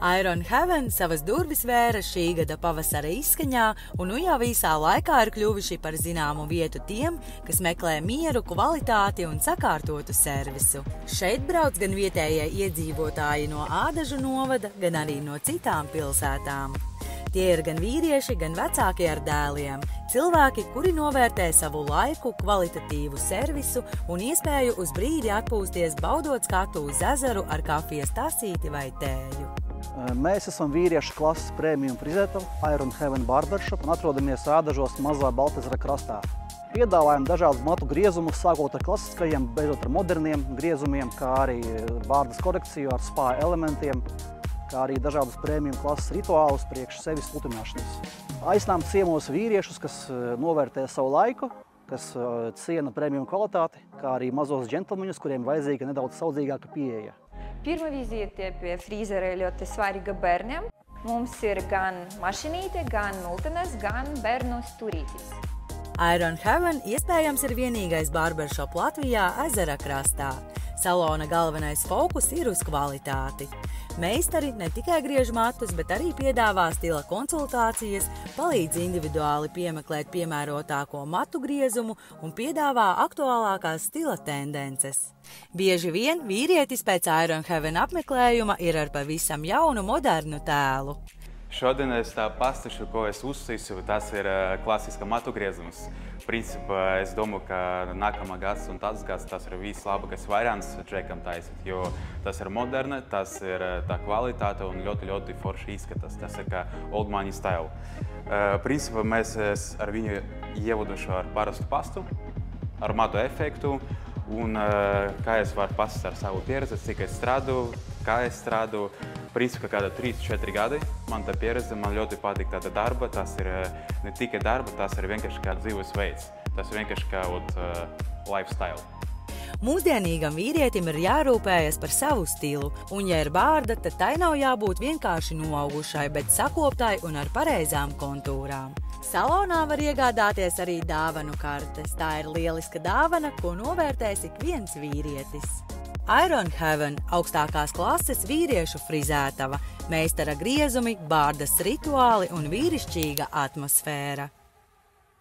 Iron Heaven savas durvis vēra šī gada pavasara izskaņā, un nu jau īsā laikā ir kļuvuši par zināmu vietu tiem, kas meklē mieru, kvalitāti un sakārtotu servisu. Šeit brauc gan vietējie iedzīvotāji no Ādažu novada, gan arī no citām pilsētām. Tie ir gan vīrieši, gan vecāki ar dēliem. Cilvēki, kuri novērtē savu laiku, kvalitatīvu servisu un iespēju uz brīdi atpūsties, baudot skatu uz ezeru ar kafijas tasīti vai tēju. Mēs esam vīriešu klases premium frizētava Iron Heaven Barbershop un atrodamies Ādažos mazā Baltezera krastā. Piedāvājam dažādus matu griezumus, sākot ar klasiskajiem, beidzot ar moderniem griezumiem, kā arī bārdas korekciju ar spa elementiem, kā arī dažādus premium klases rituālus priekš sevis sludināšanas. Aicinām ciemos vīriešus, kas novērtē savu laiku, kas ciena premium kvalitāti, kā arī mazos džentlmeņus, kuriem vajadzīga nedaudz saudzīgāka pieeja. Pirmā vizīte pie frizera ir ļoti svarīga bērniem. Mums ir gan mašinīte, gan multenes, gan bērnu stūrītis. Iron Heaven iespējams ir vienīgais barbershop Latvijā ezera krastā. Salona galvenais fokus ir uz kvalitāti. Meistari ne tikai griež matus, bet arī piedāvā stila konsultācijas, palīdz individuāli piemeklēt piemērotāko matu griezumu un piedāvā aktuālākās stila tendences. Bieži vien vīrietis pēc Iron Heaven apmeklējuma ir ar pavisam jaunu, modernu tēlu. Šodien es pastāstīšu, ko es uzsīsu, tas ir klasiska matu griezums. Principā es domāju, ka nākamā gads un tāds gads tas ir vislabākais variants džekam taisīt, jo tas ir moderni, tas ir tā kvalitāte un ļoti forši izskatās. Tas ir kā old money style. Principā mēs ar viņu ievaduši ar parastu pastu, ar matu efektu un kā es varu pastāstīt ar savu pieredzi, cik es strādu, kā es strādu. Principā kāda 3-4 gadi man tā pieredze, man ļoti patīk tāda darba, tas ir ne tikai darba, tas ir vienkārši kā dzīvesveids, tas ir vienkārši kā lifestyle. Mūsdienīgam vīrietim ir jārūpējas par savu stilu, un ja ir bārda, tad tai nav jābūt vienkārši noaugušai, bet sakoptai un ar pareizām kontūrām. Salonā var iegādāties arī dāvanu kartes. Tā ir lieliska dāvana, ko novērtēs ik viens vīrietis. Iron Heaven – augstākās klases vīriešu frizētava, meistara griezumi, bārdas rituāli un vīrišķīga atmosfēra.